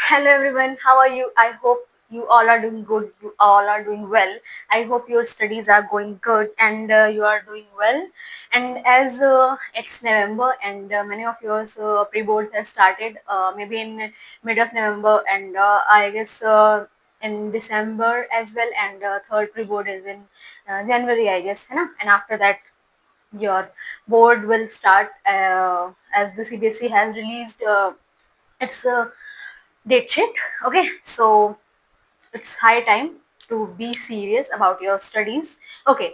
Hello everyone, how are you? I hope you all are doing good. You all are doing well. I hope your studies are going good and you are doing well. And as it's November and many of yours pre-boards have started maybe in mid of November and I guess in December as well. And third pre-board is in January, I guess. है ना? And after that, your board will start as the CBSE has released its date sheet. Okay, so it's high time to be serious about your studies. Okay,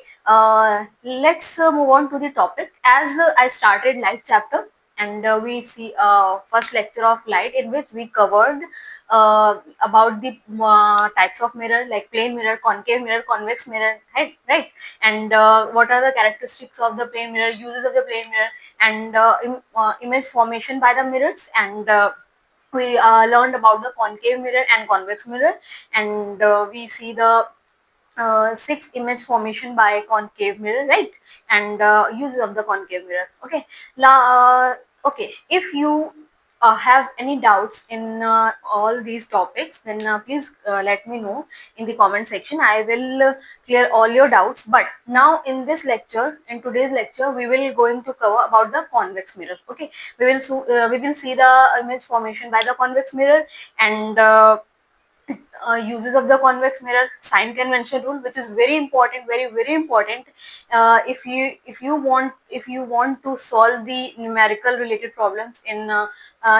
let's move on to the topic. As I started life chapter, and we see first lecture of light, in which we covered about the types of mirror, like plane mirror, concave mirror, convex mirror, right, and what are the characteristics of the plane mirror, uses of the plane mirror, and image formation by the mirrors, and we learned about the concave mirror and convex mirror, and we see the six image formation by concave mirror, right, and use of the concave mirror. Okay, okay, if you have any doubts in all these topics, then please let me know in the comment section. I will clear all your doubts. But now in this lecture, in today's lecture, we will going to cover about the convex mirror. Okay, we will see the image formation by the convex mirror, and uses of the convex mirror, sign convention rule, which is very important, very important. If you want to solve the numerical related problems in the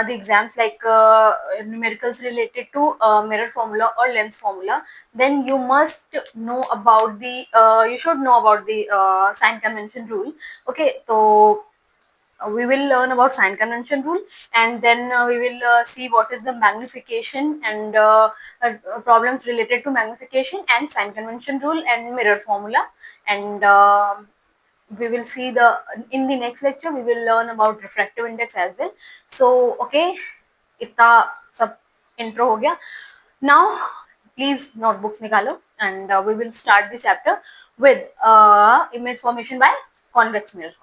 exams, like numericals related to mirror formula or lens formula, then you must know about the you should know about the sign convention rule. Okay, so we will learn about sign convention rule, and then we will see what is the magnification and problems related to magnification and sign convention rule and mirror formula, and we will see the in the next lecture we will learn about refractive index as well. So okay, इतना सब intro हो गया. Now please notebooks निकालो, and we will start the chapter with image formation by convex mirror.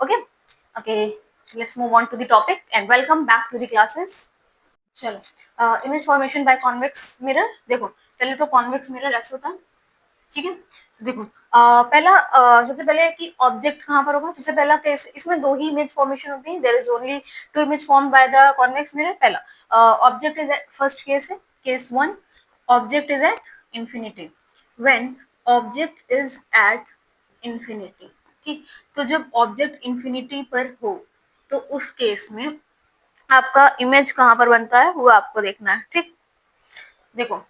Okay, let's move on to the topic, and welcome back to the classes. चलो, image formation by convex mirror. देखो, पहले तो convex mirror ऐसे होता है, ठीक है. तो देखो, पहला सबसे पहले कि ऑब्जेक्ट कहाँ पर होगा. सबसे पहला केस, इसमें दो ही इमेज फॉर्मेशन होती है. There is only two image form by the convex mirror. पहला ऑब्जेक्ट इज फर्स्ट केस है, case one. Object is at infinity. When object is at infinity, ठीक. तो जब ऑब्जेक्ट इंफिनिटी पर हो, तो उस केस में आपका इमेज कहाँ पर बनता है वो आपको देखना है, ठीक. देखो,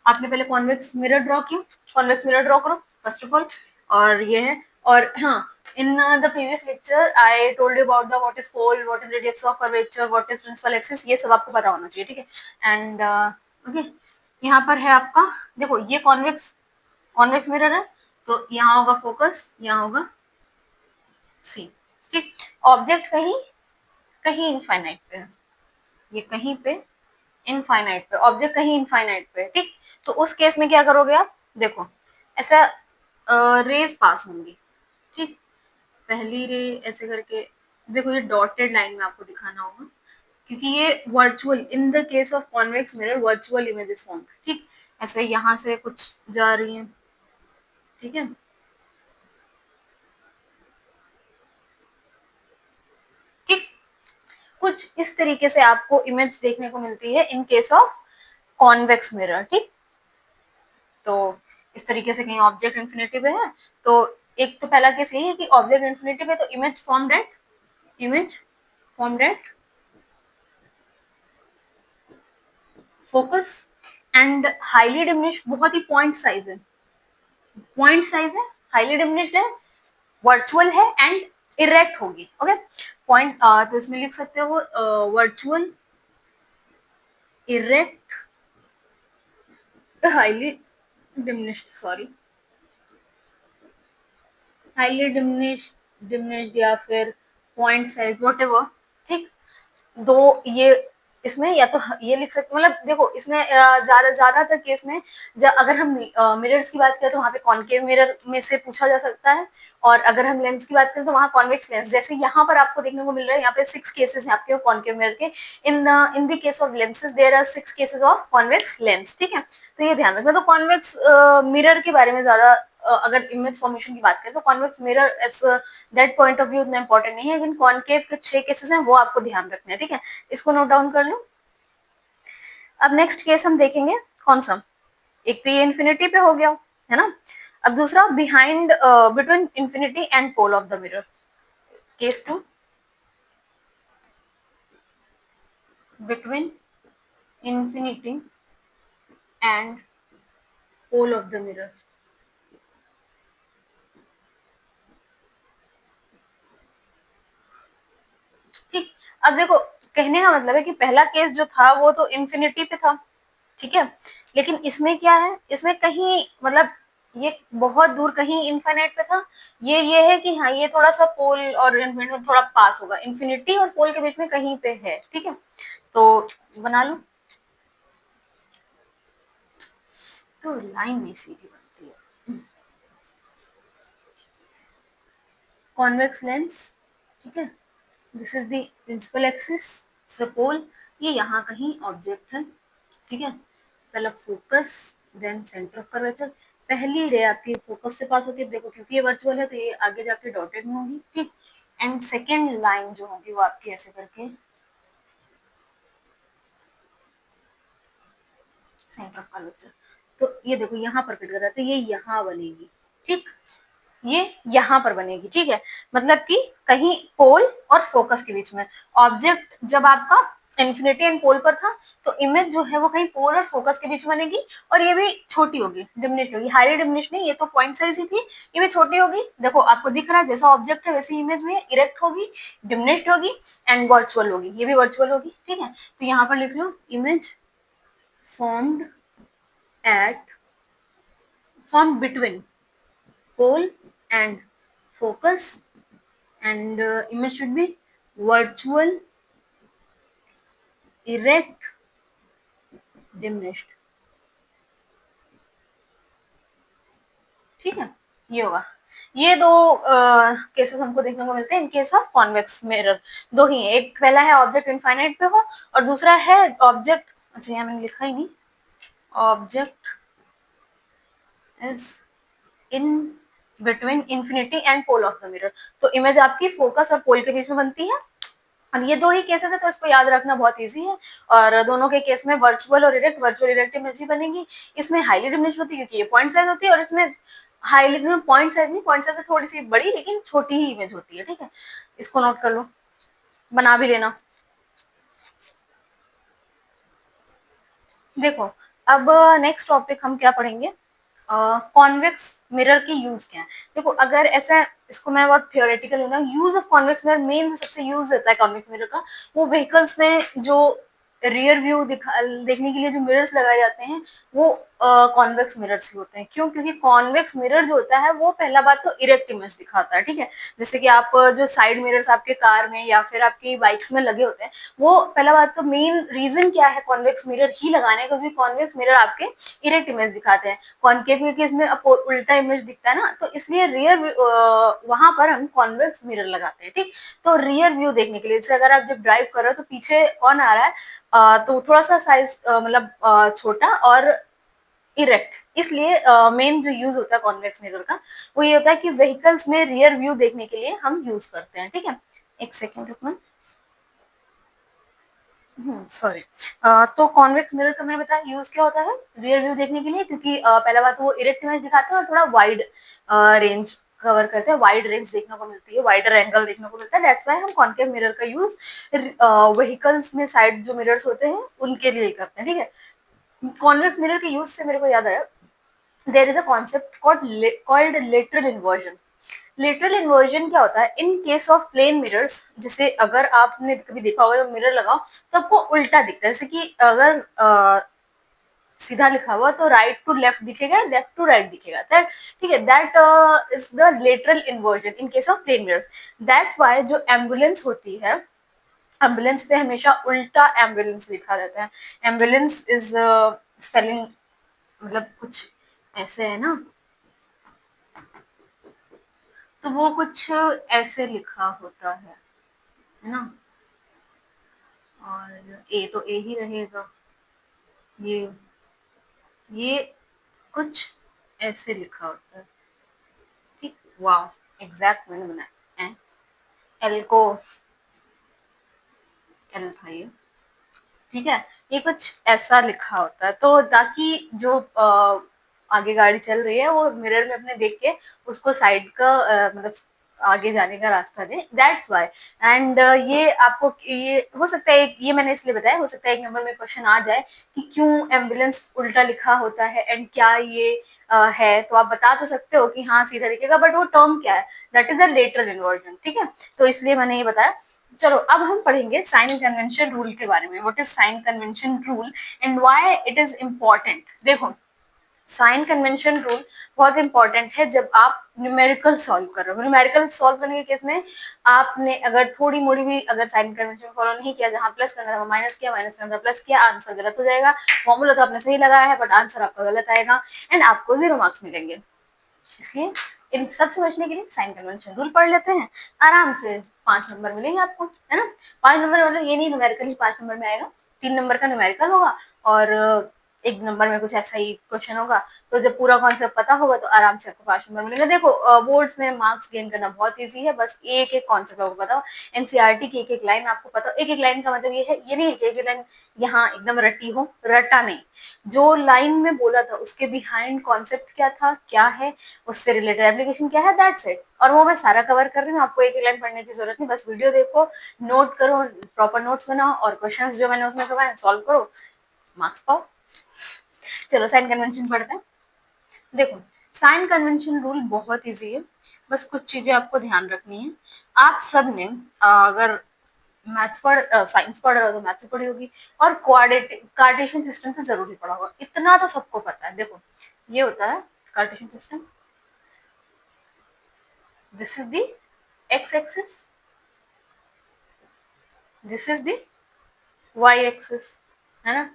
आपने पहले कॉन्वेक्स मिरर ड्रॉ किया. कॉन्वेक्स मिरर ड्रॉ करो फर्स्ट ऑफ ऑल. और ये है. और हाँ, in the previous lecture I told you about the what is pole, what is radius of curvature, what is principal axis. ये सब आपको पता होना चाहिए, ठीक है. एंड ओके, यहाँ पर है आपका. देखो, ये कॉन्वेक्स कॉन्वेक्स मिरर है, तो यहाँ होगा फोकस, यहाँ होगा सी, ठीक. ऑब्जेक्ट कहीं कहीं इनफाइनाइट पे है, ये कहीं पे इनफाइनाइट पे, ऑब्जेक्ट कहीं इनफाइनाइट पे, ठीक. तो उस केस में क्या करोगे आप. देखो, ऐसा रेज पास होंगी, ठीक. पहली रे ऐसे करके, देखो ये डॉटेड लाइन में आपको दिखाना होगा, क्योंकि ये virtual, in the case of convex mirror virtual images form, ठीक. ऐसे यहाँ से कुछ जा रही है, ठीक है. ठीक, कुछ इस तरीके से आपको इमेज देखने को मिलती है in case of convex mirror, ठीक. तो इस तरीके से कहीं ऑब्जेक्ट इन्फिनिटी पे है, तो एक तो पहला केस यही है कि ऑब्जेक्ट इन्फिनिटी पे, तो image form at focus and highly diminished. बहुत ही पॉइंट साइज है, हाईली डिमिनिश्ड है, वर्चुअल है एंड इरेक्ट होगी. ओके, पॉइंट तो इसमें लिख सकते हो virtual, erect, highly diminished, sorry, highly diminished या फिर पॉइंट साइज, वॉट एवर, ठीक. दो ये इसमें या तो ये लिख सकते, मतलब देखो इसमें ज्यादातर केस में अगर हम मिरर्स की बात करें तो वहाँ पे कॉनकेव मिरर में से पूछा जा सकता है, और अगर हम लेंस की बात करें तो वहाँ कॉन्वेक्स लेंस। जैसे यहाँ पर आपको देखने को मिल रहा है, यहाँ पे 6 केसेस हैं आपके कॉनकेव मिरर के। In the case of lenses there are 6 cases of convex lens, ठीक है। तो ये ध्यान रखना। तो कॉन्वेक्स मिरर के बारे में ज्यादा अगर इमेज फॉर्मेशन की बात करें तो convex mirror as that point of view उतना इंपॉर्टेंट नहीं है, लेकिन कॉनकेव के 6 केसेस हैं वो आपको ध्यान रखने हैं, ठीक है। इसको नोट डाउन कर लो। अब नेक्स्ट केस हम देखेंगे कौन सा, एक तो ये इन्फिनिटी पे हो गया, है ना। अब दूसरा behind between infinity and pole of the mirror, case 2 between infinity and pole of the mirror. ठीक, अब देखो कहने का मतलब है कि पहला केस जो था वो तो इन्फिनिटी पे था, ठीक है, लेकिन इसमें क्या है, इसमें कहीं मतलब ये बहुत दूर कहीं इन्फिनिट पे था। ये है कि हाँ ये थोड़ा सा पोल और इन्फिनिटी में थोड़ा पास होगा, इन्फिनिटी और पोल के बीच में कहीं पे है, ठीक है। तो बना लो, तो लाइन नहीं सीधी बनती है। कॉन्वेक्स लेंस, ठीक है, this is the principal axis, सपोल, ये यहाँ कहीं ऑब्जेक्ट है, ठीक है। पहला focus, then centre of curvature. पहली रे आपकी फोकस से पास होती है, देखो क्योंकि ये वर्चुअल है तो ये आगे जाके डॉटेड में होगी, ठीक। एंड सेकेंड लाइन जो होगी वो आपकी ऐसे करके सेंटर ऑफ कर्वेचर। तो ये देखो यहाँ पर कट कर रहा है तो ये यहाँ बनेगी, ठीक, ये यहाँ पर बनेगी, ठीक है। मतलब कि कहीं पोल और फोकस के बीच में ऑब्जेक्ट जब आपका इन्फिनिटी एंड पोल पर था तो इमेज जो है वो कहीं पोल और फोकस के बीच में बनेगी, और ये भी छोटी होगी, डिमिनिश होगी, हाईली डिमिनिश नहीं, ये तो पॉइंट साइज ही थी, ये भी छोटी होगी। देखो आपको दिख रहा है जैसा ऑब्जेक्ट है वैसी इमेज में इरेक्ट होगी, डिमिनिश्ड होगी एंड वर्चुअल होगी, ये भी वर्चुअल होगी, ठीक है। तो यहाँ पर लिख लो image formed at form between pole and focus, and image should be virtual, erect, diminished, ठीक है। ये होगा, ये दो केसेस हमको देखने को मिलते हैं इन केस ऑफ कॉन्वेक्स मिरर। दो ही है, एक पहला है ऑब्जेक्ट इनफाइनाइट पे हो और दूसरा है ऑब्जेक्ट, अच्छा यहाँ मैंने लिखा ही नहीं, object is in between infinity and pole of the mirror. तो इमेज आपकी फोकस और पोल के बीच में बनती है, और ये दो ही केसेस है तो इसको याद रखना बहुत इजी है। और दोनों के केस में वर्चुअल इरेक्ट इमेज ही बनेगी। इसमें हाईली डिमिनिश होती है क्योंकि ये पॉइंट साइज होती है, और इसमें हाईली पॉइंट साइज नहीं, पॉइंट साइज से थोड़ी सी बड़ी लेकिन छोटी ही इमेज होती है, ठीक है। इसको नोट कर लो, बना भी लेना। देखो अब नेक्स्ट टॉपिक हम क्या पढ़ेंगे, कॉन्वेक्स मिरर की यूज क्या है। देखो अगर ऐसा, इसको मैं बहुत थियोरेटिकल हूँ ना, use of convex mirror, main सबसे यूज रहता है कॉन्वेक्स मिरर का, वो व्हीकल्स में जो रियर व्यू देखने के लिए जो मिरर्स लगाए जाते हैं वो कॉन्वेक्स मिरर्स ही होते हैं। क्यों? क्योंकि कॉन्वेक्स मिरर जो होता है वो पहला बात तो इरेक्ट इमेज दिखाता है, ठीक है। जैसे कि आप जो साइड मिरर्स आपके कार में या फिर आपकी बाइक्स में लगे होते हैं, वो पहला बात तो मेन रीजन क्या है कॉन्वेक्स मिरर ही लगाने का, क्योंकि कॉन्वेक्स मिरर आपके इरेक्ट इमेज दिखाते हैं। कॉन्केव के केस में उल्टा इमेज दिखता है ना, तो इसलिए रियर वहां पर हम कॉन्वेक्स मिरर लगाते हैं, ठीक। तो रियर व्यू देखने के लिए, जैसे अगर आप जब ड्राइव कर रहे हो तो पीछे कौन आ रहा है, तो थोड़ा सा साइज मतलब छोटा और इरेक्ट, इसलिए मेन जो यूज होता है कॉन्वेक्स मिरर का वो ये होता है कि व्हीकल्स में रियर व्यू देखने के लिए हम यूज करते हैं, ठीक है। एक सेकेंड रुकना, सॉरी। तो कॉन्वेक्स मिरर का मैंने बताया यूज क्या होता है रियर व्यू देखने के लिए, क्योंकि पहला बात तो वो इरेक्ट इमेज दिखाते हैं और थोड़ा वाइड रेंज कवर करते हैं, वाइड रेंज देखने को मिलती है, वाइडर एंगल देखने को मिलता है, दैट्स व्हाई हम कॉन्केव मिरर का यूज व्हीकल्स में साइड जो मिरर्स होते हैं उनके लिए करते हैं, ठीक है। कॉन्वेक्स मिरर के यूज से मेरे को याद आया, there is a concept called lateral inversion. Lateral inversion क्या होता है, in case of plane mirrors, जैसे अगर आपने कभी देखा होगा जब मिरर लगाओ तो आपको उल्टा दिखता है, जैसे कि अगर सीधा लिखा हुआ तो राइट टू लेफ्ट दिखेगा, लेफ्ट टू राइट दिखेगा, दैट, ठीक है, that is the lateral inversion in case of plane mirrors. That's why जो एम्बुलेंस होती है एम्बुलेंस पे हमेशा उल्टा एम्बुलेंस लिखा रहता है। एम्बुलेंस इज स्पेलिंग मतलब कुछ ऐसे है ना, तो वो कुछ ऐसे लिखा होता है ना, और ए तो ए ही रहेगा, ये ये कुछ ऐसे लिखा होता है। ठीक, वाह, एग्जैक्ट मैंने बनाया। एल को एल था ये, ठीक है। ये कुछ ऐसा लिखा होता है, तो ताकि जो आगे गाड़ी चल रही है वो मिरर में अपने देख के उसको साइड का मतलब आगे जाने का रास्ता दे, दैट्स वाई। एंड ये आपको ये हो सकता है, ये मैंने इसलिए बताया, हो सकता है एक नंबर में क्वेश्चन आ जाए कि क्यों एम्बुलेंस उल्टा लिखा होता है एंड क्या ये है, तो आप बता तो सकते हो कि हाँ सीधा दिखेगा, बट वो टर्म क्या है, that is a letter inversion, ठीक है। तो इसलिए मैंने ये बताया। चलो अब हम पढ़ेंगे साइन कन्वेंशन रूल के बारे में। What is sine convention rule and why it is important. देखो, साइन कन्वेंशन रूल बहुत इंपॉर्टेंट है जब आप न्यूमेरिकल सॉल्व कर रहे हो। न्यूमेरिकल सॉल्व करने के केस में आपने अगर थोड़ी मोड़ी भी अगर साइन कन्वेंशन फॉलो नहीं किया, जहां प्लस करना था माइनस किया, माइनस करना था प्लस किया, आंसर गलत हो जाएगा। फॉर्मूला तो आपने सही लगाया है बट आंसर आपका गलत आएगा एंड आपको 0 मार्क्स मिलेंगे। इसलिए इन सब से बचने के लिए साइन कन्वेंशन रूल पढ़ लेते हैं, आराम से 5 नंबर मिलेंगे आपको, है ना। 5 नंबर मतलब ये नहीं न्यूमेरिकल ही 5 नंबर में आएगा, 3 नंबर का न्यूमेरिकल होगा और 1 नंबर में कुछ ऐसा ही क्वेश्चन होगा। तो जब पूरा कॉन्सेप्ट पता होगा तो आराम से आपको 5 नंबर मिलेंगे। देखो बोर्ड्स में मार्क्स गेन करना बहुत ईजी है, बस एक एक कॉन्सेप्ट आपको पता हो, एनसीईआरटी की एक एक लाइन आपको पता हो। एक एक लाइन का मतलब ये है, ये नहीं है कि एक एक लाइन यहाँ एकदम रटी हो, रटा नहीं, जो लाइन में बोला था उसके बिहाइंड कॉन्सेप्ट क्या था, क्या है, उससे रिलेटेड एप्लीकेशन क्या है, दैट्स इट। और वो मैं सारा कवर कर रही हूँ, आपको एक एक लाइन पढ़ने की जरूरत नहीं, बस वीडियो देखो, नोट करो, प्रॉपर नोट्स बनाओ और क्वेश्चंस जो मैंने उसमें करवाए सॉल्व करो, मार्क्स पाओ। चलो साइन कन्वेंशन पढ़ते हैं। देखो, साइन कन्वेंशन रूल बहुत इजी है, बस कुछ चीजें आपको ध्यान रखनी है। आप सब ने अगर मैथ्स पढ़ साइंस पढ़ रहे हो तो मैथ्स पढ़ी होगी, और कार्टेशियन सिस्टम से जरूर ही पढ़ा होगा, इतना तो सबको पता है। देखो, ये होता है Cartesian system, this is the X axis, this is the Y axis, है ना।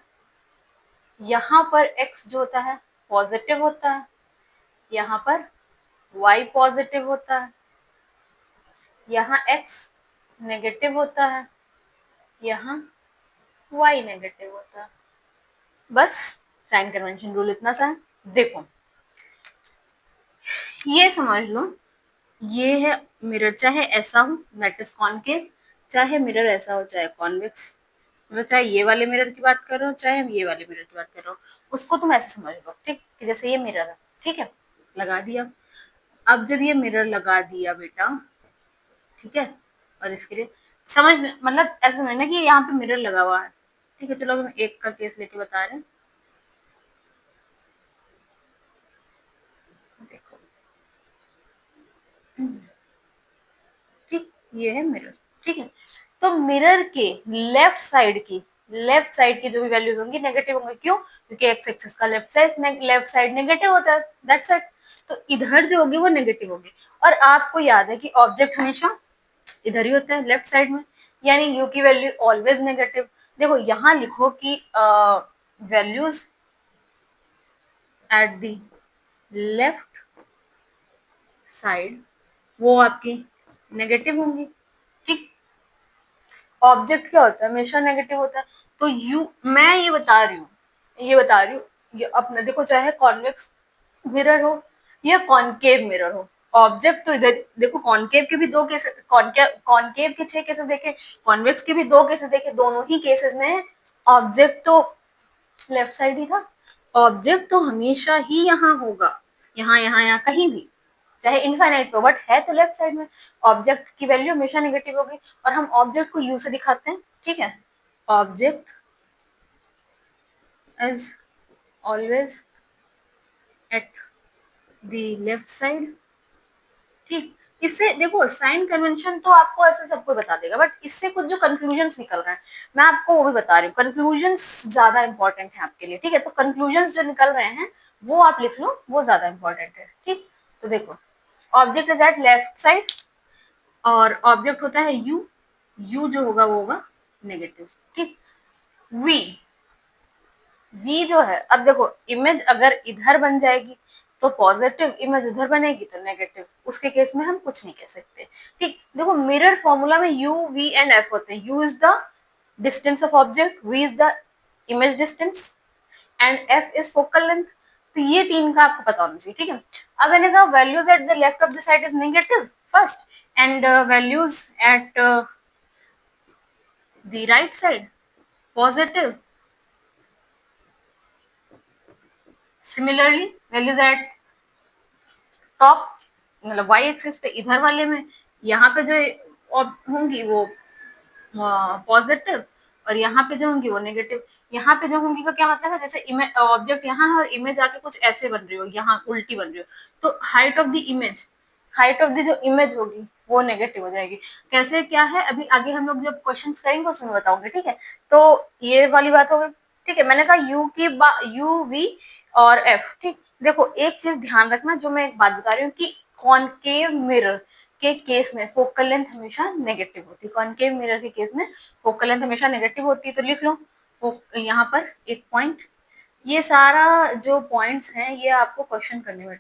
यहाँ पर x जो होता है पॉजिटिव होता है, यहाँ पर y पॉजिटिव होता है, यहाँ x नेगेटिव होता है, यहाँ y नेगेटिव होता है। बस साइन कन्वेंशन रूल इतना सा है। देखो, ये समझ लो, ये है मिरर, चाहे ऐसा हो दैट इज कॉनकेव, चाहे मिरर ऐसा हो चाहे कॉन्वेक्स, मतलब चाहे ये वाले मिरर की बात कर रहे हो चाहे हम ये वाले मिरर की बात कर रहे हो, उसको तुम ऐसे समझ लो, ठीक, कि जैसे ये मिरर है, ठीक है, लगा दिया। अब जब ये मिरर लगा दिया बेटा, ठीक है, और इसके लिए समझ, मतलब ऐसे समझना कि यहाँ पे मिरर लगा हुआ है, ठीक है। चलो हम एक का केस लेके बता रहे हैं। देखो, ठीक, ये है मिरर, ठीक है। तो मिरर के लेफ्ट साइड की जो भी वैल्यूज होंगी नेगेटिव होंगी, क्यों, क्योंकि एक्स एक्सिस का लेफ्ट साइड नेगेटिव होता है, दैट्स इट। तो इधर जो होगी वो नेगेटिव होगी, और आपको याद है कि ऑब्जेक्ट हमेशा इधर ही होता है लेफ्ट साइड में, यानी यू की वैल्यू ऑलवेज नेगेटिव। देखो यहाँ लिखो कि values at the left side वो आपकी नेगेटिव होंगी, ठीक। ऑब्जेक्ट क्या होता है, हमेशा नेगेटिव होता है। तो यू, मैं ये बता रही हूँ ये अपना देखो, चाहे कॉन्वेक्स मिरर हो या कॉनकेव मिरर हो, ऑब्जेक्ट तो इधर देखो, कॉनकेव के भी दो केसेस, कॉनकेव के 6 केसेस देखे, कॉन्वेक्स के भी 2 केसेस देखे, दोनों ही केसेस में ऑब्जेक्ट तो लेफ्ट साइड ही था। ऑब्जेक्ट तो हमेशा ही यहाँ होगा, यहाँ कहीं भी, चाहे इनफाइनाइट पे, बट है तो लेफ्ट साइड में। ऑब्जेक्ट की वैल्यू हमेशा नेगेटिव होगी, और हम ऑब्जेक्ट को यू से दिखाते हैं, ठीक है। Object is always at the left side, ठीक। इससे देखो साइन कन्वेंशन तो आपको ऐसे सबको बता देगा, बट इससे कुछ जो कंक्लूजन निकल रहे हैं मैं आपको वो भी बता रही हूँ। कंक्लूजन ज्यादा इंपॉर्टेंट है आपके लिए, ठीक है। तो कंक्लूजन जो निकल रहे हैं वो आप लिख लो, वो ज्यादा इंपॉर्टेंट है, ठीक। तो देखो, object is at left side और ऑब्जेक्ट होता है यू, यू जो होगा वो होगा नेगेटिव। ठीक, वी वी जो है, अब देखो इमेज अगर इधर बन जाएगी तो पॉजिटिव, इमेज उधर बनेगी तो नेगेटिव, उसके केस में हम कुछ नहीं कह सकते। ठीक, देखो मिरर फॉर्मूला में यू वी एंड एफ होते हैं। U is the distance of object, V is the image distance and F is focal length. तो ये तीन का आपको पता होना चाहिए। ठीक है, अब मैंने कहा values at the left of the side is negative first, and values at the right side positive. Similarly values eight top, मतलब वाई एक्सिस पे इधर वाले में, यहाँ पे जो होंगी वो पॉजिटिव, और यहाँ पे जो होंगी वो नेगेटिव। यहाँ पे जो होंगी का क्या मतलब है, जैसे इमेज ऑब्जेक्ट यहाँ है और इमेज आके कुछ ऐसे बन रही हो, यहाँ उल्टी बन रही हो, तो height of the image, height of the जो इमेज होगी वो नेगेटिव हो जाएगी। कैसे क्या है अभी आगे हम लोग जब क्वेश्चंस करेंगे उसमें बताऊंगे। ठीक है, तो ये वाली बात हो गई। ठीक है, मैंने कहा यू की यू वी और एफ। ठीक, देखो एक चीज ध्यान रखना, जो मैं एक बात बता रही हूँ कि कॉनकेव मिरर के केस में फोकल लेंथ हमेशा नेगेटिव होती है। कॉनकेव मिरर के केस में फोकल लेंथ हमेशा नेगेटिव होती है। तो लिख लो यहाँ पर एक पॉइंट। ये सारा जो पॉइंट्स हैं ये आपको क्वेश्चन करने में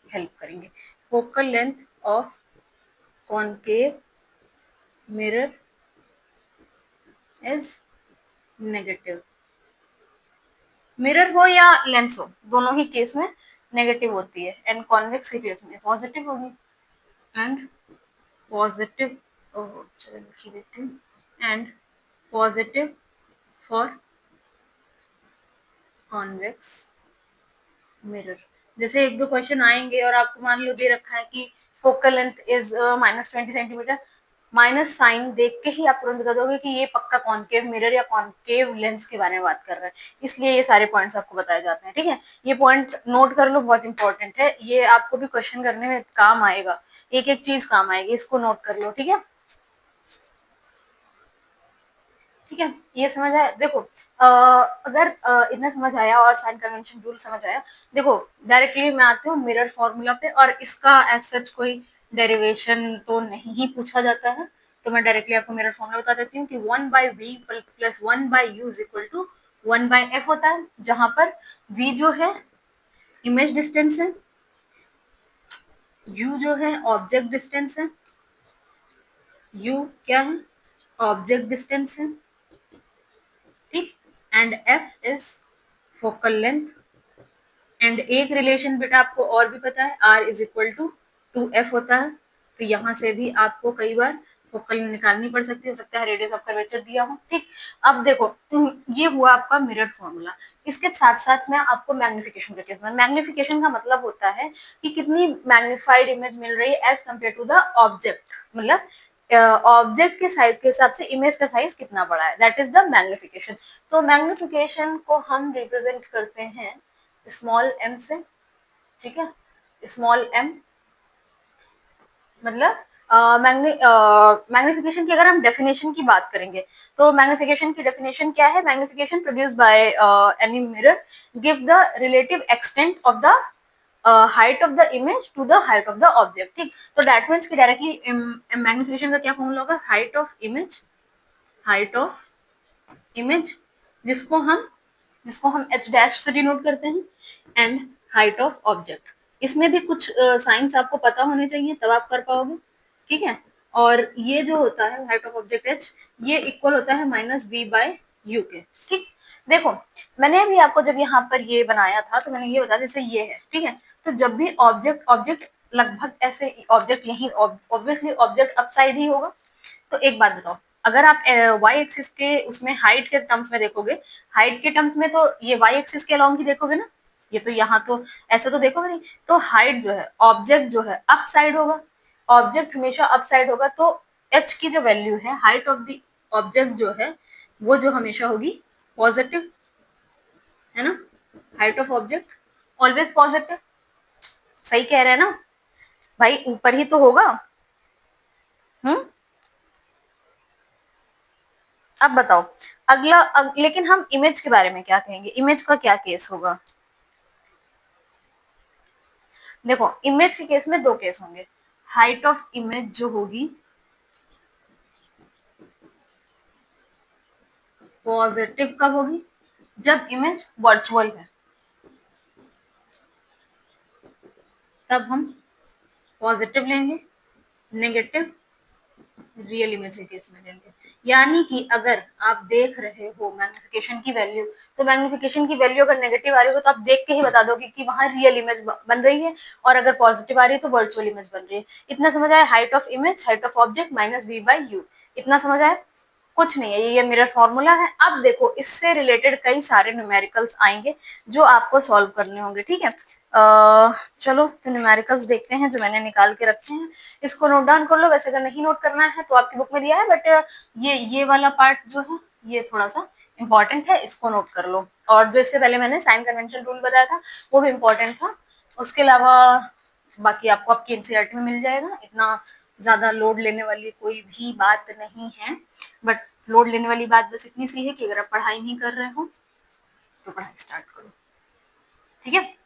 हेल्प करेंगे। Focal length of concave mirror is negative. Mirror हो या लेंस हो, दोनों ही केस में नेगेटिव होती है, एंड कॉन्वेक्स के केस में पॉजिटिव होगी। एंड पॉजिटिव, चलो लिख देती हूँ, and positive for convex mirror. जैसे एक दो क्वेश्चन आएंगे और आपको मान लो दे रखा है कि focal length is -20 centimetre, minus sign देख के ही आप तुरंत बता दोगे कि ये पक्का कॉनकेव मिरर या कॉनकेव लेंस के बारे में बात कर रहा है। इसलिए ये सारे पॉइंट्स आपको बताए जाते हैं। ठीक है, ये पॉइंट नोट कर लो, बहुत इंपॉर्टेंट है, ये आपको भी क्वेश्चन करने में काम आएगा, एक एक चीज काम आएगी, इसको नोट कर लो। ठीक है, ठीक है, ये समझ आया। देखो अगर इतना समझ आया और साइन कन्वेंशन रूल समझ आया, देखो डायरेक्टली मैं आती हूँ मिरर फॉर्मूला पे, और इसका एज सच कोई डेरिवेशन तो नहीं ही पूछा जाता है, तो मैं डायरेक्टली आपको मिरर फॉर्मूला बता देती हूँ कि 1/v plus 1/u is equal to 1/f होता है, जहां पर v जो है इमेज डिस्टेंस है, u जो है ऑब्जेक्ट डिस्टेंस है, u क्या है ऑब्जेक्ट डिस्टेंस है। ठीक, and f is focal length. And एक रिलेशन बेटा आपको और भी पता है, r is equal to 2f होता है, तो यहाँ से भी आपको कई बार फोकल निकालनी पड़ सकती है, हो सकता है रेडियस ऑफ कर्वेचर दिया हो। ठीक, अब देखो ये हुआ आपका मिरर फॉर्मूला। इसके साथ साथ मैं आपको मैग्निफिकेशन का केस, मैग्निफिकेशन का मतलब होता है कि कितनी मैग्निफाइड इमेज मिल रही है as compare to the object, मतलब ऑब्जेक्ट के साइज के हिसाब से इमेज का साइज कितना बड़ा है, दैट इज द मैग्निफिकेशन। तो मैग्निफिकेशन को हम रिप्रेजेंट करते हैं स्मॉल m से। ठीक है, स्मॉल m मतलब मैग्निफिकेशन की अगर हम डेफिनेशन की बात करेंगे तो मैग्निफिकेशन की डेफिनेशन क्या है, magnification produce by any mirror give the relative extent of the height of the image to the height of the object. ठीक, तो दैट मीन्स कि डायरेक्टली मैग्निफिकेशन का क्या फॉर्मूला होगा, हाइट ऑफ इमेज, जिसको हम एच डैश से denote करते हैं, एंड हाइट ऑफ ऑब्जेक्ट। इसमें भी कुछ साइंस आपको पता होने चाहिए तब आप कर पाओगे। ठीक है, और ये जो होता है हाइट ऑफ ऑब्जेक्ट एच, ये इक्वल होता है -v/u के। ठीक, देखो मैंने भी आपको जब यहाँ पर ये बनाया था तो मैंने ये बताया जैसे ये है। ठीक है, तो जब भी ऑब्जेक्ट ऑब्जेक्ट लगभग ऐसे ऑब्जेक्ट यही ऑब्वियसली ऑब्जेक्ट अपसाइड ही होगा। तो एक बात बताओ, अगर आप वाई एक्सिस के उसमें हाइट के टर्म्स में देखोगे, हाइट के टर्म्स में तो ये वाई एक्सिस के अलॉन्ग ही देखोगे ना, ये तो यहाँ तो ऐसे तो देखोगे नहीं, तो हाइट जो है ऑब्जेक्ट जो है अप साइड होगा, ऑब्जेक्ट हमेशा अप साइड होगा, तो एच की जो वैल्यू है हाइट ऑफ द ऑब्जेक्ट जो है वो जो हमेशा होगी पॉजिटिव, है ना, height of object always positive. सही कह रहे हैं ना भाई, ऊपर ही तो होगा। हम्म, अब बताओ अगला लेकिन हम इमेज के बारे में क्या कहेंगे, इमेज का क्या केस होगा। देखो इमेज के केस में दो केस होंगे, हाइट ऑफ इमेज जो होगी पॉजिटिव कब होगी? जब इमेज वर्चुअल है, तब हम पॉजिटिव लेंगे, नेगेटिव रियल इमेज के केस में लेंगे। यानी कि अगर आप देख रहे हो मैग्निफिकेशन की वैल्यू, तो मैग्निफिकेशन की वैल्यू अगर नेगेटिव आ रही हो तो आप देख के ही बता दोगे कि वहां रियल इमेज बन रही है, और अगर पॉजिटिव आ रही है तो वर्चुअल इमेज बन रही है। इतना समझ आया? Height of image, height of object minus V by U, इतना समझ आया? कुछ नहीं है, ये मिरर फॉर्मूला है। अब देखो इससे रिलेटेड कई सारे न्यूमेरिकल्स आएंगे जो आपको सॉल्व करने होंगे, ठीक है। चलो तो न्यूमेरिकल्स देखते हैं जो मैंने निकाल के रखे हैं, इसको नोट डाउन कर लो। वैसे अगर नहीं नोट करना है तो आपकी बुक में दिया है, बट ये वाला पार्ट जो है ये थोड़ा सा इंपॉर्टेंट है, इसको नोट कर लो। और जो इससे पहले मैंने साइन कन्वेंशन रूल बताया था वो भी इंपॉर्टेंट था। उसके अलावा बाकी आपको आपकी एनसीईआरटी में मिल जाएगा, इतना ज्यादा लोड लेने वाली कोई भी बात नहीं है। बट लोड लेने वाली बात बस इतनी सी है कि अगर आप पढ़ाई नहीं कर रहे हो तो पढ़ाई स्टार्ट करो, ठीक है।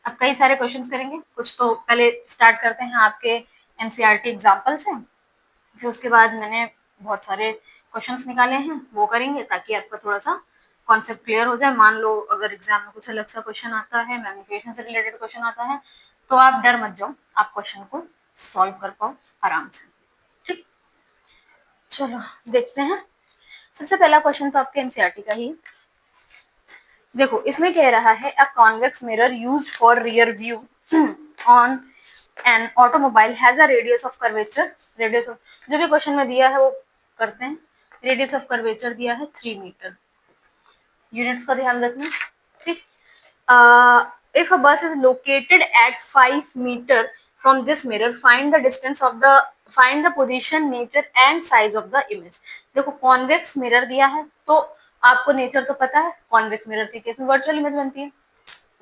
अब कई सारे क्वेश्चंस करेंगे, कुछ तो पहले स्टार्ट करते हैं आपके एनसीईआरटी एग्जाम्पल से, फिर उसके बाद मैंने बहुत सारे क्वेश्चंस निकाले हैं वो करेंगे ताकि आपका थोड़ा सा कॉन्सेप्ट क्लियर हो जाए। मान लो अगर एग्जाम में कुछ अलग सा क्वेश्चन आता है, मैग्निफिकेशन से रिलेटेड क्वेश्चन आता है, तो आप डर मत जाओ, आप क्वेश्चन को सॉल्व कर पाओ आराम से, ठीक। चलो देखते हैं। सबसे पहला क्वेश्चन तो आपके एनसीईआरटी का ही, देखो इसमें कह रहा है a convex mirror used for rear view on an automobile has a radius of curvature, radius of, जो भी क्वेश्चन में दिया है वो करते हैं। रेडियस ऑफ कर्वेचर दिया है 3 मीटर, यूनिट्स का ध्यान रखना, ठीक। If a bus is located at 5 metre from this mirror find the distance of the, find the position, nature and size of the image. देखो कॉन्वेक्स मिरर दिया है तो आपको नेचर तो पता है, कॉन्वेक्स मिरर के केस में वर्चुअल इमेज बनती है,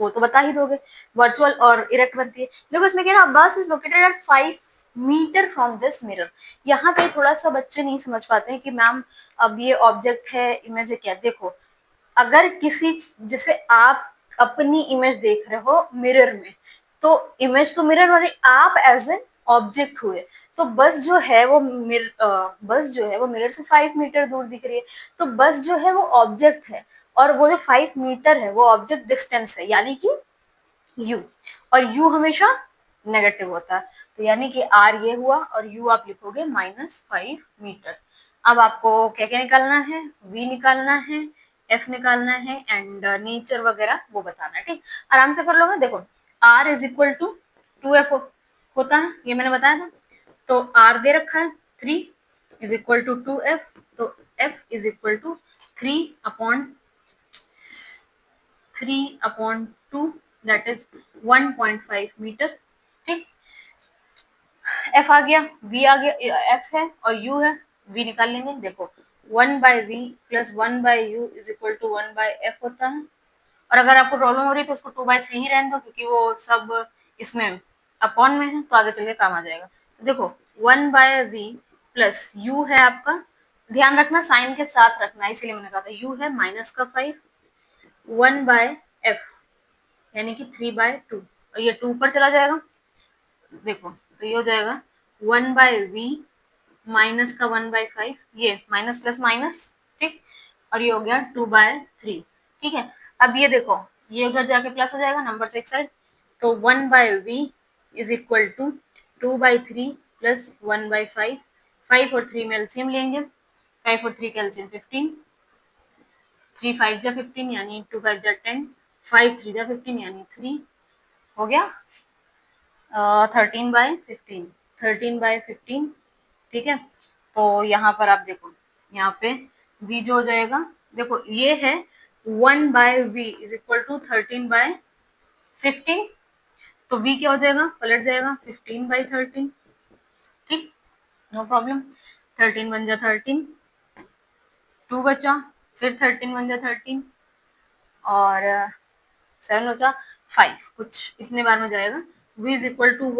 वो तो बता ही दोगे, वर्चुअल और इरेक्ट बनती है। देखो इसमें क्या ना, bus is located at 5 metre from this mirror. यहाँ पे थोड़ा सा बच्चे नहीं समझ पाते हैं कि मैम अब ये ऑब्जेक्ट है, इमेज है, क्या। देखो अगर किसी, जैसे आप अपनी इमेज देख रहे हो मिरर में, तो इमेज तो मिरर और आप एज एन ऑब्जेक्ट हुए, तो बस जो है वो बस जो है वो मिरर से 5 मीटर दूर दिख रही है, तो बस जो है वो ऑब्जेक्ट है, और वो जो 5 मीटर है वो ऑब्जेक्ट डिस्टेंस है, यानी कि यू, और यू हमेशा नेगेटिव होता है, तो यानी कि आर ये हुआ और यू आप लिखोगे -5 मीटर। अब आपको क्या क्या निकालना है, वी निकालना है, एफ निकालना है, एंड नेचर वगैरह वो बताना है, ठीक। आराम से कर लोगे। देखो are is equal to 2f होता है, ये मैंने बताया था, तो आर दे रखा है 3 इज इक्वल टू 2f, तो f is equal to 3/2, that is 1.5 metre, ठीक। एफ आ गया, वी आ गया, एफ है और यू है, वी निकाल लेंगे। देखो 1/v plus 1/u is equal to 1/f होता है, और अगर आपको प्रॉब्लम हो रही है तो उसको 2/3 ही रहने दो, क्योंकि वो सब इसमें अपॉन में है तो आगे चल के काम आ जाएगा। तो देखो 1/v प्लस u है आपका, ध्यान रखना साइन के साथ रखना, इसीलिए मैंने कहा था u है -5, 1/f यानी कि 3/2, और ये 2 पर चला जाएगा। देखो तो ये हो जाएगा 1/v माइनस का 1/5, ये माइनस प्लस माइनस, ठीक, और ये हो गया 2/3, ठीक है। अब ये देखो ये उधर जाके प्लस हो जाएगा, नंबर से एक साइड, तो 1/v is equal to 2/3 plus 1/5, 5 और 3 में एलसीएम लेंगे, 5 और 3 का एलसीएम 15, 3 5 जा 15 यानी 2 5 जा 10, 5 3 जा 15 यानी 3, हो गया 13/15, 13/15, ठीक है। तो यहाँ पर आप देखो, यहाँ पे v जो हो जाएगा, देखो ये है 1/v इज इक्वल टू 13/15, तो v क्या हो जाएगा, पलट जाएगा 15/13, ठीक, नो प्रॉब्लम। 13 बन जा 13, 2 बचा, फिर 13 बन जा 13, और 7 बचा 5, कुछ इतने बार में जाएगा। v is equal to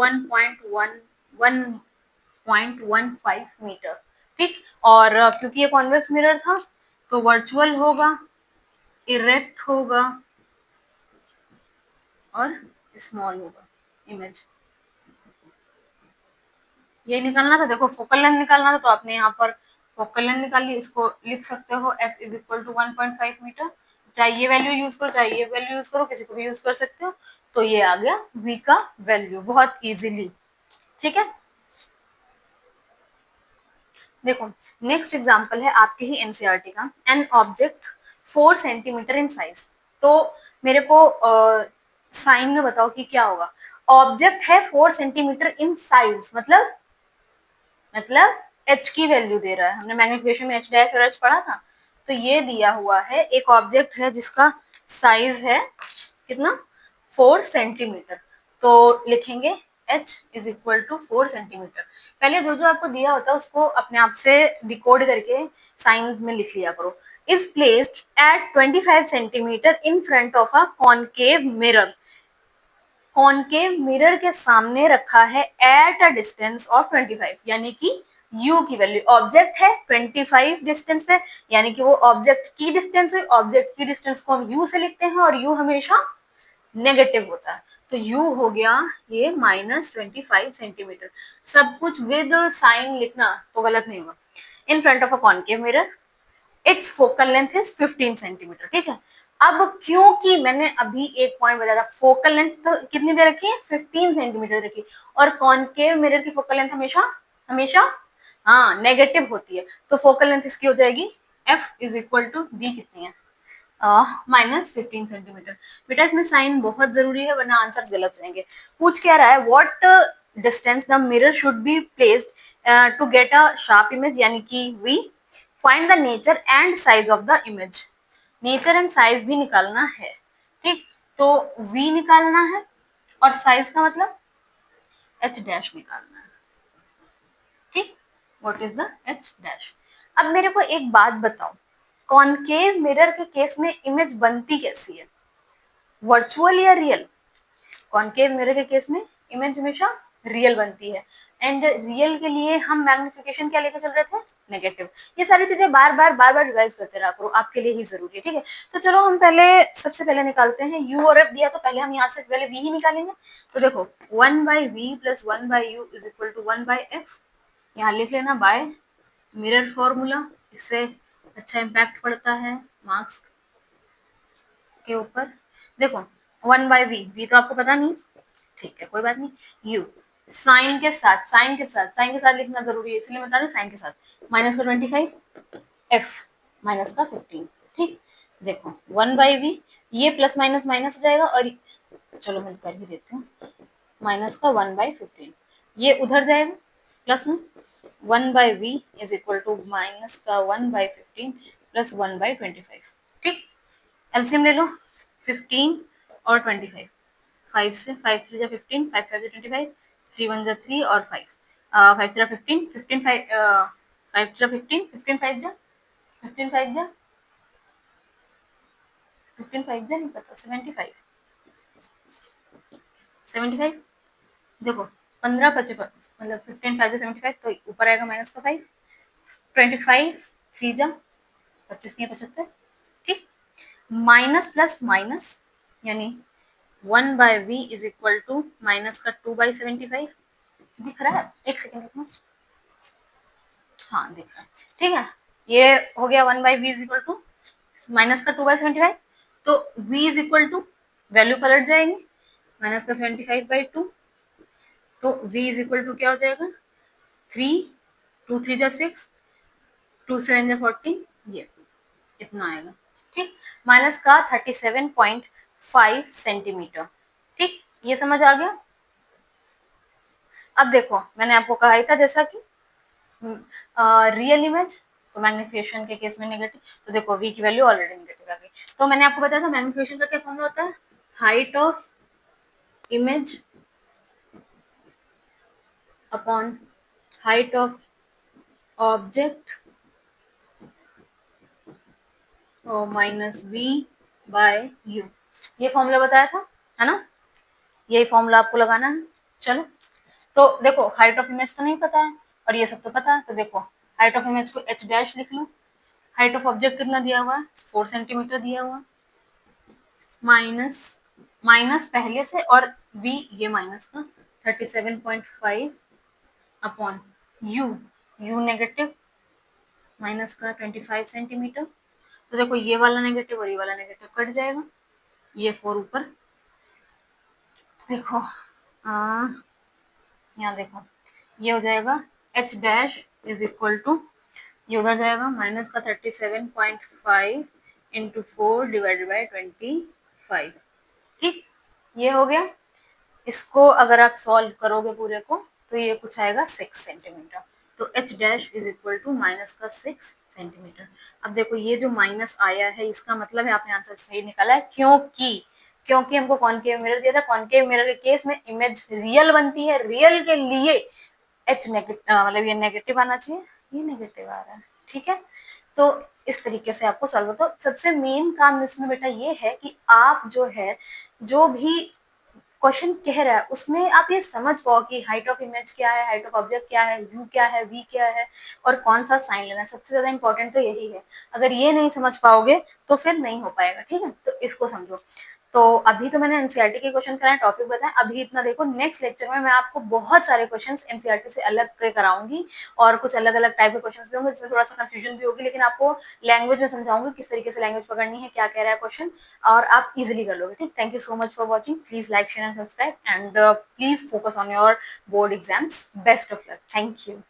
1.15 metre, ठीक। और क्योंकि ये कॉन्वेक्स मिरर था तो वर्चुअल होगा, इरेक्ट होगा और स्मॉल होगा इमेज, ये निकालना था। देखो फोकल लेंथ निकालना था तो आपने यहाँ पर फोकल लेंथ निकालिए, इसको लिख सकते हो f is equal to 1.5 metre. चाहे ये वैल्यू यूज करो, चाहे ये वैल्यू यूज करो, किसी को भी यूज कर सकते हो। तो ये आ गया v का वैल्यू बहुत इजीली। ठीक है, देखो नेक्स्ट एग्जांपल है आपके ही एनसीईआरटी का। An object 4 centimetre in size. तो मेरे को साइन में बताओ कि क्या होगा। ऑब्जेक्ट है 4 सेंटीमीटर इन साइज, मतलब h की वैल्यू दे रहा है। हमने मैग्निफिकेशन में h डैश और h पढ़ा था। तो ये दिया हुआ है, एक ऑब्जेक्ट है जिसका साइज है कितना, 4 सेंटीमीटर। तो लिखेंगे h is equal to 4 centimetre. पहले जो जो आपको दिया होता है उसको अपने आप से डिकोड करके साइन में लिख लिया करो। Is placed at 25 centimetre in front of a concave mirror. Concave mirror के सामने रखा है एट अ डिस्टेंस ऑफ 25, यानी कि u की वैल्यू, ऑब्जेक्ट है 25 डिस्टेंस पे, यानी कि वो ऑब्जेक्ट की डिस्टेंस है। ऑब्जेक्ट की डिस्टेंस को हम u से लिखते हैं और u हमेशा नेगेटिव होता है। तो u हो गया ये -25 सेंटीमीटर। सब कुछ विद साइन लिखना तो गलत नहीं होगा। In front of a concave mirror, it's focal length is 15 centimetre. ठीक है, अब क्योंकि मैंने अभी एक पॉइंट बताया था, फोकल लेंथ तो कितनी दे रखी है, 15 सेंटीमीटर रखी, और कॉनकेव मिरर की फोकल लेंथ हमेशा हमेशा हाँ नेगेटिव होती है। तो फोकल लेंथ इसकी हो जाएगी F is equal to B, कितनी है, -15 सेंटीमीटर। बेटा इसमें साइन बहुत जरूरी है वरना आंसर गलत जाएंगे। पूछ क्या रहा है, what distance the mirror should be placed to get a sharp image, यानी कि we find the nature and size of the image. Nature and size भी निकालना है। ठीक, तो वी निकालना है और साइज का मतलब एच डैश निकालना है। ठीक, what is the H dash. अब मेरे को एक बात बताओ, कॉनकेव मिरर के केस में इमेज बनती कैसी है, वर्चुअल या रियल। कॉनकेव मिरर के केस में इमेज हमेशा रियल बनती है, एंड रियल के लिए हम मैग्निफिकेशन क्या लेके चल रहे थे, नेगेटिव। ये सारी चीजें बार बार रिवाइज करते रहा करो, आपके लिए ही जरूरी है। ठीक है, तो चलो हम पहले सबसे पहले निकालते हैं u और f दिया, तो पहले हम यहाँ से पहले v ही निकालेंगे। तो देखो 1/v plus 1/u is equal to 1/f। यहाँ लिख लेना बाय मिरर फॉर्मूला, इससे अच्छा इम्पैक्ट पड़ता है मार्क्स के ऊपर। देखो 1/v तो आपको पता नहीं, ठीक है कोई बात नहीं। u साइन के साथ लिखना जरूरी है, इसलिए बता रही हूँ साइन के साथ। -25, f -15। ठीक, देखो 1/v, ये प्लस माइनस माइनस हो जाएगा, और चलो मैं कर ही देती हूँ, -1/15 ये उधर जाएगा प्लस में। 1/v is equal to -1/15 plus 1/25। ठीक, एलसीएम ले लो, 15 और 25। 5 से 5 3 जा 15, 5 5 जा 25, 3 1 जा 3 और 5, 5 3 15, 15 5 5 3 15, 15 5 जा 15 5 जा 15 5 जा नहीं पता, 75 75। देखो 15 55 मतलब 15 5 जा 75, तो ऊपर आएगा माइनस का 5, 25 3 जा 25 नहीं 75। ठीक, माइनस प्लस माइनस, यानी 1/v is equal to minus का 2/75। दिख रहा है, एक सेकेंड रुकना, हाँ दिख रहा है। ठीक है, ये हो गया 1/v is equal to minus का 2/75। तो v is equal to value पलट जाएगी, माइनस का 75/2। तो v इज इक्वल टू क्या हो जाएगा, 3 2 3 जा 6, 2 7 जा 14, ये इतना आएगा। ठीक, माइनस का 37.5 सेंटीमीटर। ठीक, ये समझ आ गया। अब देखो मैंने आपको कहा ही था जैसा कि रियल इमेज तो मैग्निफिकेशन के केस में नेगेटिव। तो देखो v की वैल्यू ऑलरेडी नेगेटिव आ गई। तो मैंने आपको बताया था मैग्निफिकेशन का क्या फॉर्मूला होता है, height of image upon height of object minus v by u। ये फॉर्मूला बताया था, है ना, यही फॉर्मूला आपको लगाना है। चलो, तो देखो हाइट ऑफ इमेज तो नहीं पता है और ये सब तो पता है। तो देखो हाइट ऑफ इमेज को h डैश लिख लो, हाइट ऑफ ऑब्जेक्ट कितना दिया हुआ है, 4 सेंटीमीटर दिया हुआ, माइनस माइनस पहले से और v ये माइनस का 37.5 upon u, u negative minus का 25 सेंटीमीटर। तो देखो ये वाला नेगेटिव और ये वाला नेगेटिव कट जाएगा, ये 4 ऊपर। देखो यहाँ देखो ये हो जाएगा h dash is equal to, ये उधर जाएगा माइनस का 37.5 इंटू 4 डिवाइडेड बाई 25। ठीक, ये हो गया। इसको अगर आप सॉल्व करोगे पूरे को तो ये कुछ आएगा 6 सेंटीमीटर। तो h dash is equal to minus का 6 सेंटीमीटर। अब देखो ये जो माइनस आया है इसका मतलब है आपने आंसर सही निकाला है, क्योंकि हमको कॉनकेव मिरर दिया था। कॉनकेव मिरर के केस में इमेज रियल बनती है, रियल के लिए एच नेगेटिव मतलब ये नेगेटिव आना चाहिए, ये नेगेटिव आ रहा है। ठीक है, तो इस तरीके से आपको सॉल्व। तो सबसे मेन काम इसमें बेटा ये है कि आप जो है जो भी क्वेश्चन कह रहा है उसमें आप ये समझ पाओ कि हाइट ऑफ इमेज क्या है, हाइट ऑफ ऑब्जेक्ट क्या है, यू क्या है, वी क्या है और कौन सा साइन लेना है। सबसे ज्यादा इंपॉर्टेंट तो यही है। अगर ये नहीं समझ पाओगे तो फिर नहीं हो पाएगा। ठीक है, तो इसको समझो। तो अभी तो मैंने एनसीईआरटी के क्वेश्चन कराए, टॉपिक बताएं, अभी इतना देखो। नेक्स्ट लेक्चर में मैं आपको बहुत सारे क्वेश्चंस एनसीईआरटी से अलग के कराऊंगी और कुछ अलग अलग टाइप के क्वेश्चंस भी होंगे जिसमें थोड़ा सा कंफ्यूजन भी होगी, लेकिन आपको लैंग्वेज में समझाऊंगी किस तरीके से लैंग्वेज पकड़नी है, क्या कह रहा है क्वेश्चन, और आप इजिली कर लोगे। ठीक, thank you so much for watching. Please like share and subscribe and please focus on your board exams. Best of luck. Thank you.